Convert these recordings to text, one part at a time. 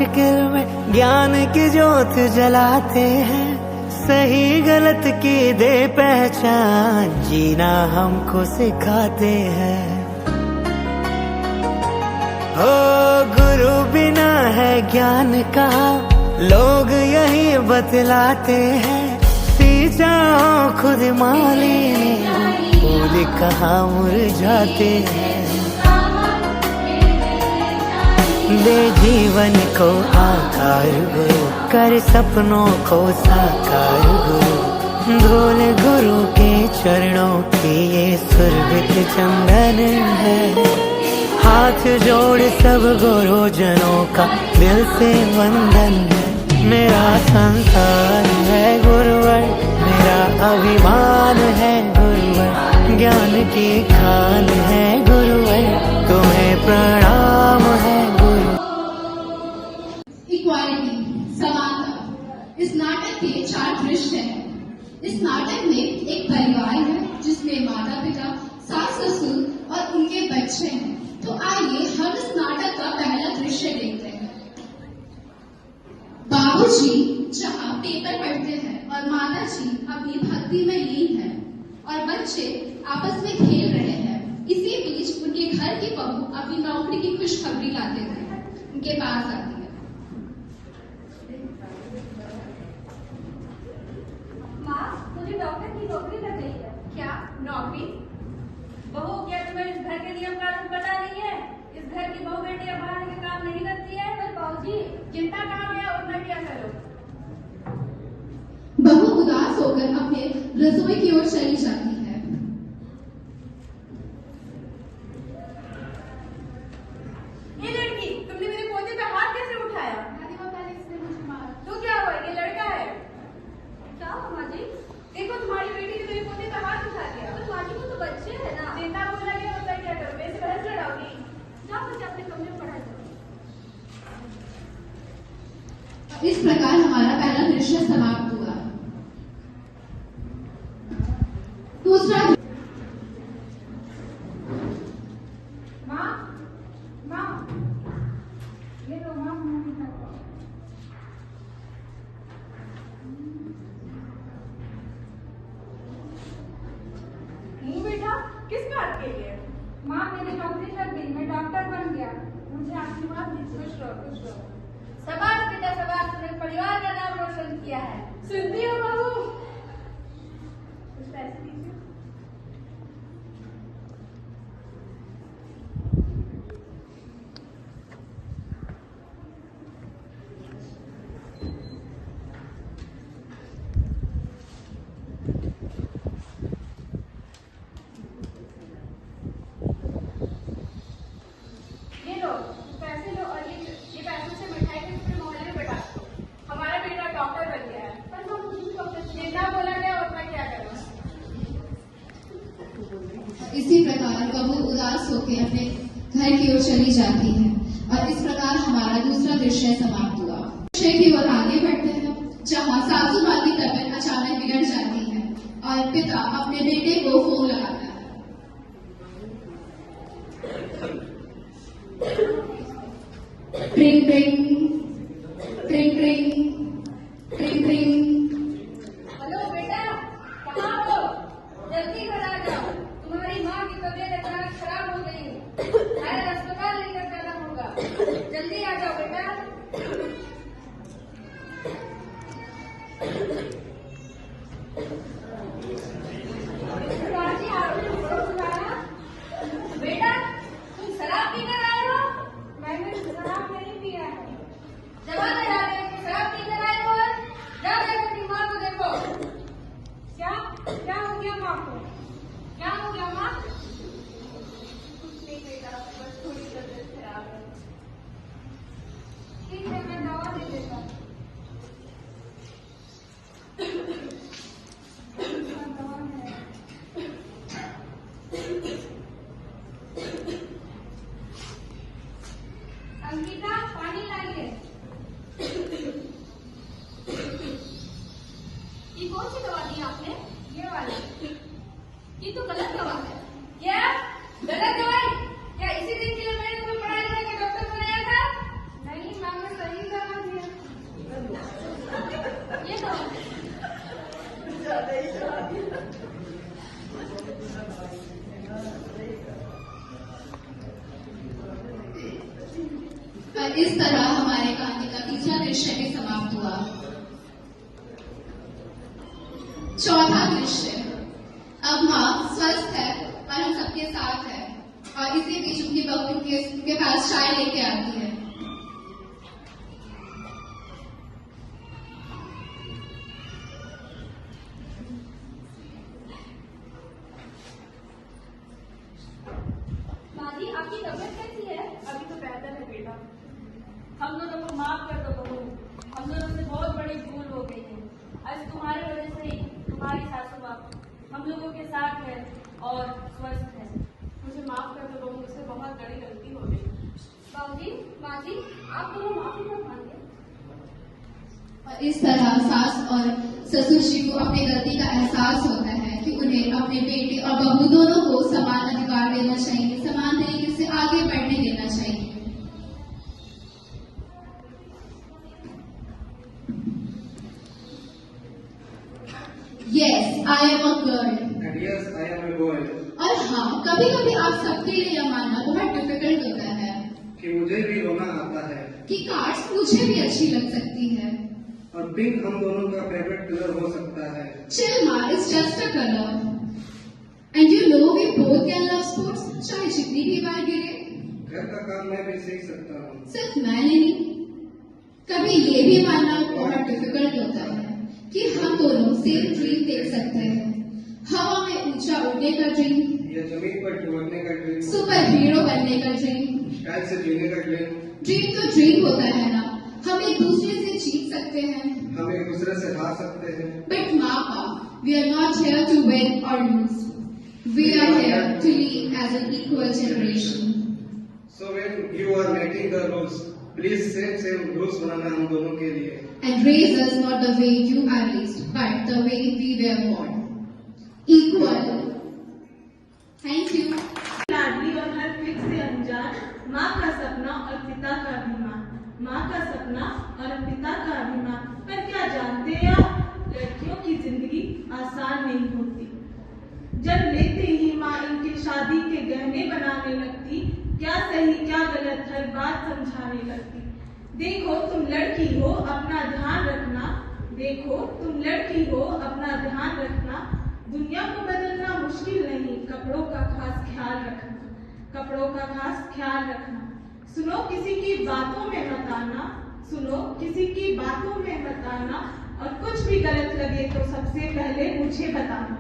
मुश्किल में ज्ञान की ज्योत जलाते हैं, सही गलत की दे पहचान, जीना हमको सिखाते हैं। ओ गुरु बिना है ज्ञान का, लोग यही बतलाते हैं, सींचा हो खुद माली ने, फूल कहाँ मुरझाते हैं। दे जीवन को आकार गुरु, कर सपनों को साकार गुरु, धूल गुरु के चरणों की ये सुरभित चंदन है। हाथ जोड़ सब गुरुजनों का दिल से वंदन है। मेरा संतान है गुरुवर, मेरा अभिमान है गुरुवर, ज्ञान की खान है गुरुवर, तुम्हें प्रणाम है गुरु। इक्वालिटी, समानता, इस नाटक के 4 दृश्य हैं। इस नाटक में एक परिवार है जिसमें माता पिता, सास ससुर और उनके बच्चे हैं। तो आइए हम इस नाटक का पहला दृश्य देखते हैं। बाबूजी जहाँ पेपर पढ़ते हैं और माता जी अपनी भक्ति में लीन है और बच्चे आपस में खेल रहे हैं। इसी बीच उनके घर की बहू अपनी नौकरी की खुशखबरी लाते हुए उनके पास आती है। माँ, मुझे डॉक्टर की नौकरी लग गई है। क्या नौकरी? बहू, क्या तुम्हें इस घर के नियम कानून पता नहीं है? इस घर की बहू बेटियां बाहर के काम नहीं करती है। पर बाबूजी, चिंता कहाँ है और मैं क्या करूँ? बहू उदास होकर अपने रसोई की ओर चली जाती है। ये लड़की, तुमने मेरे पोते पे हाथ कैसे उठाया? दादी माँ, पहले इसने मुझे मारा। तो क्या हुआ? ये लड़का है। क्या हुआ माँ जी? देखो, तुम्हारी बेटी ने मेरे पोते पे हाथ उठा दिया। तो माँ जी, वो तो बच्चे है ना। चिंता बोला गया और मैं क्या करूँ? मैं इसे बहस लड़ाऊंगी। जाओ बच्चे अपने कमरे में पढ़ाई करो। इस प्रकार हमारा पहला दृश्य समाप्त हुआ। दूसरा, माँ, माँ, ये लो माँ, बेटा, किस बात के लिए? माँ, मेरी नौकरी लग गई, मैं डॉक्टर बन गया। मुझे आशीर्वाद दीजिए। खुश रहो, खुश रहो। शाबाश बेटा, शाबाश, तुमने परिवार का नाम रोशन किया है। सुनती हो बहू? कुछ पैसे दीजिए। पैसे लो और ये पैसों से मिठाई के पूरे मोहल्ले में बटा दो। हमारा बेटा डॉक्टर बन गया है। पर हम मुझे डॉक्टर जितना बोला गया और मैं क्या करूँ? इसी प्रकार बहू उदास होकर अपने घर की ओर चली जाती है और इस प्रकार हमारा दूसरा दृश्य समाप्त हुआ। दृश्य की ओर आगे बढ़ते हैं जहाँ सासू माँ की तबीयत अचानक बिगड़ जाती है और पिता अपने बेटे को फोन लगाता है। ट्रिंग ट्रिंग ट्रिंग ट्रिंग ट्रिंग ट्रिंग। हेलो बेटा, कहाँ हो? जल्दी घर आ जाओ। तुम्हारी माँ की तबीयत अचानक खराब हो गई है, अस्पताल लेकर जाना होगा। जल्दी आ जाओ बेटा। बेटा, तुम शराब पीकर आए हो? मैंने शराब नहीं पिया है। जमाना जा रहे हैं, शराब पीकर आए हो? जा देखो अपनी माँ को देखो। क्या क्या हो गया माँ को? क्या हो गया माँ? कुछ नहीं बेटा, बस थोड़ी तबीयत खराब है। ठीक है, मैं दवा दे देता हूँ। अंकिता, पानी लाइए। ये कौन सी दवा दी आपने? ये वाली। ये तो गलत दवा है। क्या गलत दवाई? क्या इसी दिन के लिए मैंने तुम्हें पढ़ाई लिखा के डॉक्टर बनाया था? नहीं मैम, मैं सही और इस तरह हमारे कहानी का तीसरा दृश्य भी समाप्त हुआ। चौथा दृश्य, अब माँ स्वस्थ है और हम सबके साथ है और इसी बीच उनकी बहू उनके पास चाय लेके आती है। माजी, आपकी तबीयत कैसी है? अभी तो बेहतर है बेटा। हम दोनों को माफ कर दो बहू, हम दोनों से बहुत बड़ी भूल हो गई है। आज तुम्हारी वजह से ही तुम्हारी सासू माँ हम लोगों के साथ है और स्वस्थ है। मुझे माफ कर दो बहू, मुझसे बहुत बड़ी गलती हो गई। बाबूजी, माजी, आप दोनों माफी मत मांगे। और इस तरह सास और ससुर जी को अपनी गलती का एहसास होता है कि उन्हें अपने बेटे और बहू दोनों को समान अधिकार देना चाहिए, समान तरीके से आगे बढ़ने देना चाहिए। Yes, I am a girl. And yes, I am a boy. और हाँ, कभी कभी आप सबके लिए यह मानना बहुत डिफिकल्ट होता है कि मुझे भी रोना आता है कि कार्ड्स मुझे भी अच्छी लग सकती है। और पिंक हम दोनों का फेवरेट कलर हो सकता है। Chill ma, it's just a color. And you know we both can love sports, चाहे जितनी भी बार गिरे। घर का काम मैं भी सीख सकता हूँ। सिर्फ मैं नहीं, कभी ये भी मानना बहुत डिफिकल्ट होता है कि हम दोनों सेम ड्रीम देख सकते हैं। हवा में ऊंचा उड़ने का ड्रीम, ये जमीन पर ठुमकने का ड्रीम, सुपर हीरो बनने का ड्रीम। स्टाइल से जीने का ड्रीम। ड्रीम तो ड्रीम होता है ना, हम एक दूसरे से जीत सकते हैं, हम एक दूसरे से हार सकते हैं। बट माँ बाप, we are not here to win और lose, we are here to live as an equal generation. So when you are making the rules, please same rules बनाना हम दोनों के लिए। And raise us not the way you are raised, but the way we were born. Equal. Thank you. लाडली और हर फिक्र से अनजान, माँ का सपना और पिता का अभिमान, माँ का सपना और पिता का अभिमान। पर क्या जानते हैं आप, लड़कियों की जिंदगी आसान नहीं होती। जब लेते ही माँ इनके शादी के गहने बनाने लगती, क्या सही क्या गलत हर बात समझाने लगती। देखो तुम लड़की हो, अपना ध्यान रखना, देखो तुम लड़की हो, अपना ध्यान रखना। दुनिया को बदलना मुश्किल नहीं, कपड़ों का खास ख्याल रखना, कपड़ों का खास ख्याल रखना। सुनो किसी की बातों में मत आना, सुनो किसी की बातों में मत आना। और कुछ भी गलत लगे तो सबसे पहले मुझे बताना,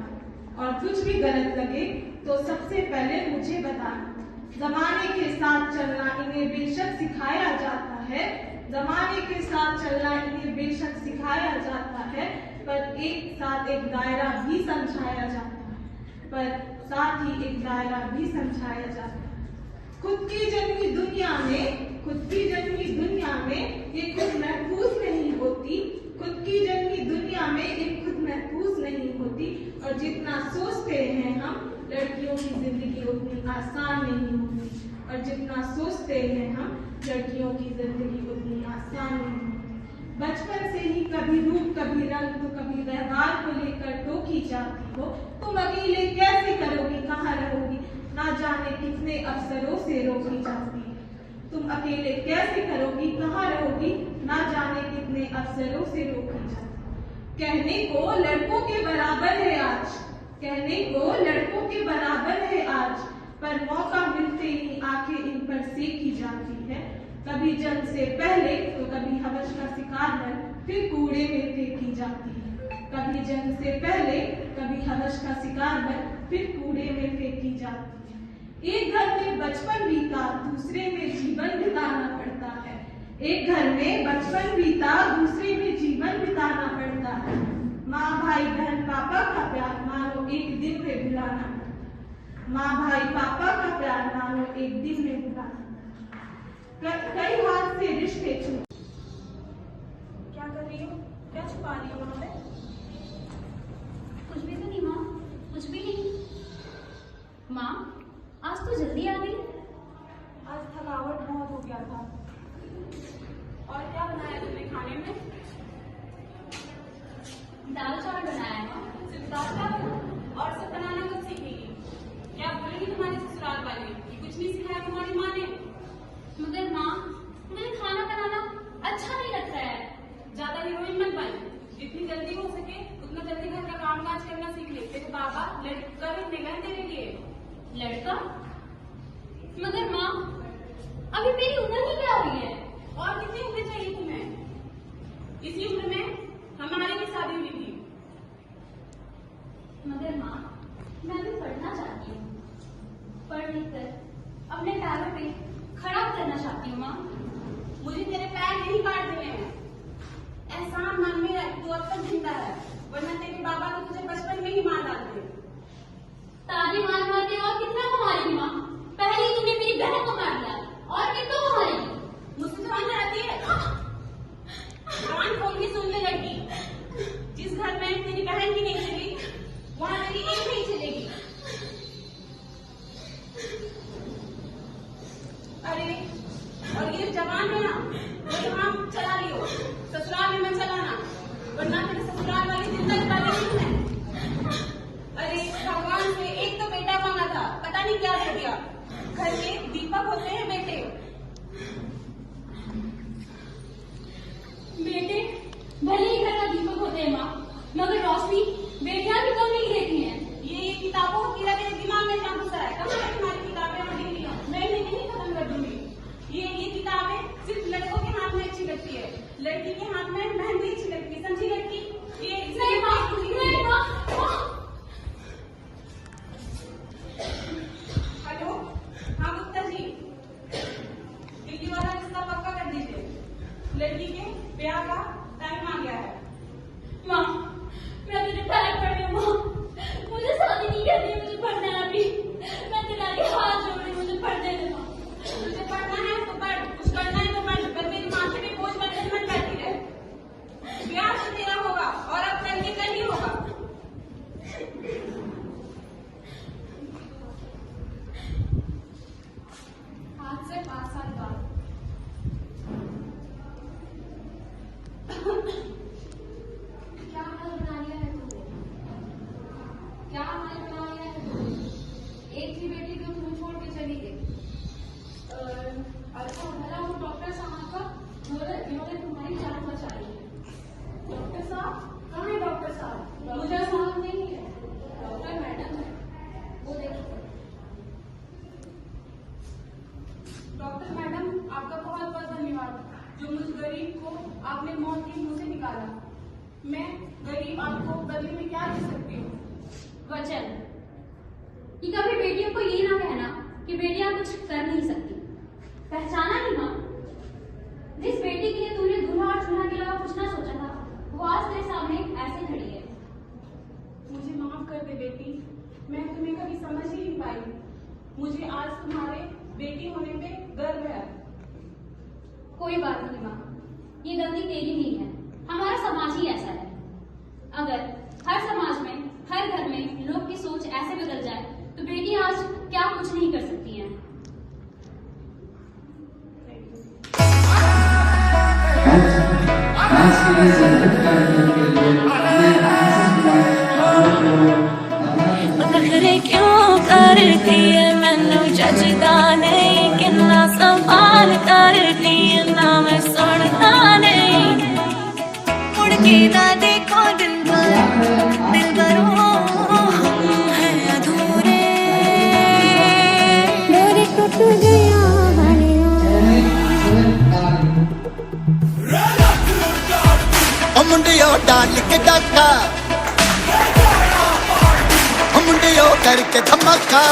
और कुछ भी गलत लगे तो सबसे पहले मुझे बताना। जमाने के साथ चलना इन्हें बेशक सिखाया जाता है, जमाने के साथ चलना इन्हें बेशक सिखाया जाता है, पर एक साथ एक दायरा भी समझाया जाता है, पर साथ ही एक दायरा भी समझाया जाता है। खुद की जन्मी दुनिया में, खुद की जन्मी दुनिया में ये खुद महफूज नहीं होती, खुद की जन्मी दुनिया में ये खुद महफूज नहीं होती। और जितना सोचते हैं हम, लड़कियों की जिंदगी उतनी आसान नहीं होती, और जितना सोचते हैं हम, लड़कियों की जिंदगी उतनी आसान नहीं होती। बचपन से ही कभी रूप कभी रंग तो कभी व्यवहार को लेकर टोकी जाती हो। तुम अकेले कैसे करोगी, कहाँ रहोगी, ना जाने कितने अफसरों से रोकी जाती है। तुम अकेले कैसे करोगी, कहाँ रहोगी, ना जाने कितने अफसरों से रोकी जाती है। कहने को लड़कों के बराबर है आज, कहने को लड़कों के बराबर है आज, पर मौका मिलते ही आंखें इन पर सेकी जाती है। कभी जंग से पहले तो कभी हवस का शिकार बन फिर कूड़े में फेंकी जाती है। कभी जंग से पहले कभी हवस का शिकार बन फिर कूड़े में फेंकी जाती है। एक घर में बचपन बीता, दूसरे में जीवन बिताना पड़ता है। एक घर में बचपन बीता, दूसरे में जीवन बिताना पड़ता है। माँ भाई बहन पापा का प्यार मानो एक दिन में भुलाना पड़ता है। माँ भाई पापा का प्यार मानो एक दिन में भुलाना। कई हाथ से रिश्ते छूटे। क्या कर रही हो, क्या छुपा रही हो वहाँ पे? कुछ भी तो नहीं माँ, कुछ भी नहीं। माँ आज तो जल्दी आ गई। आज थकावट बहुत हो गया था। और क्या बनाया तुमने खाने में? दाल चावल बनाया है माँ। सिर्फ दाल चावल? और सब बनाना कब सीखेगी? क्या बोलेगी तुम्हारे ससुराल वाले कि कुछ नहीं सिखाया तुम्हारी माँ ने? मगर माँ मैंने लड़का भी निकला तेरे लिए। लड़का? मगर माँ, अभी मेरी उम्र ही क्या हुई है? और कितनी उम्र चाहिए तुम्हें? इसी उम्र में हमारी भी शादी हुई थी। मगर माँ, मैं भी पढ़ना चाहती हूँ। पढ़ लिख कर अपने पैरों पे खड़ा करना चाहती हूँ माँ। मुझे तेरे पैर नहीं काट देने हैं। एहसान मन में रख, तू अब तक जिंदा है, वरना तेरे बाबा तो तुझे बचपन में ही मार डालते। ताली मार मार के और कितना को मारेगी माँ? पहले ही तुमने मेरी बहन को मार दिया, और कितना को मारेगी? मुझसे जबान लड़ाती है। कान खोल के सुन ले लड़की, जिस घर में तेरी बहन की नहीं चली, वहाँ तेरी एक नहीं चलेगी। अरे, और ये जवान है ना, वो यहाँ चला लियो, ससुराल में मत चलाना, वरना तेरे ससुराल वाली जिंदा निकाल देगी तुम्हें। अरे भगवान से एक तो बेटा मांगा था, पता नहीं क्या कर दिया। घर के दीपक होते हैं बेटे। बेटे भले ही घर का दीपक होते हैं माँ, मगर रोशनी बेटियां भी कम नहीं रहती हैं। ये किताबों की कीड़ा तेरे दिमाग में जहाँ घुसा है। कहाँ है तुम्हारी किताबें और डिग्रियां? मैं इन्हें नहीं खत्म कर दूंगी। ये किताबें सिर्फ लड़कों के हाथ में अच्छी लगती है, लड़की के हाथ में मेहंदी अच्छी लगती है, समझी लड़की? ये नहीं माँ, नहीं माँ। हेलो, हाँ गुप्ता जी, दिल्ली वाला रिश्ता पक्का कर दीजिए, लड़की के ब्याह का टाइम आ गया है। माँ, मैं तुझे पैर पड़ रही हूँ माँ, मुझे शादी नहीं करनी है, मुझे पढ़ना है अभी। मैं तेरे आगे हाथ जोड़ रही हूँ, मुझे पढ़ने दे माँ। तुझे पढ़ना है तो पढ़, कुछ करना है तो पढ़, पर मेरी माथे पे बोझ बनकर मत बैठी रहे। ब्याह तो तेरा होगा, और अब करने का ही होगा। आज से 5 साल बाद क्या हाल बना लिया है तूने? क्या हाल बना लिया है तूने? एक थी बेटी तो तुम्हें छोड़ के चली गई। अच्छा भला वो डॉक्टर साहब का जिन्होंने तुम्हारी जान बचाई है। डॉक्टर साहब कहाँ है? डॉक्टर साहब मुझे साहब नहीं है, डॉक्टर मैडम है, वो देखो। डॉक्टर मैडम आपका बहुत बहुत धन्यवाद, जो मुझ गरीब को आपने मौत की मुंह से निकाला। मैं गरीब आपको बदले में क्या दे सकती हूँ? वचन कि कभी बेटियों को ये ना कहना कि बेटियां कुछ कर नहीं सकती। पहचाना नहीं माँ? जिस बेटी के लिए तूने दूल्हा और चूल्हा के अलावा कुछ ना सोचा था, वो आज तेरे सामने ऐसे खड़ी है। मुझे माफ कर दे बेटी, मैं तुम्हें कभी समझ ही नहीं पाई। मुझे आज तुम्हारे बेटी होने पे गर्व है। कोई बात नहीं माँ, ये गलती तेरी नहीं है, हमारा समाज ही ऐसा है। अगर हर समाज में, हर घर में लोग की सोच ऐसे बदल जाए तो बेटी आज क्या कुछ नहीं कर सकती हैं। नखरे क्यों करती है मैनू जचदा नहीं, कितना सवाल करती है ना मैं सुनता नहीं। मुड़ के ना देखो दिल भर हम हैं अधूरे। मेरे टूट गया मुंडियो डाल के डाका, मुंडियो करके धमाका।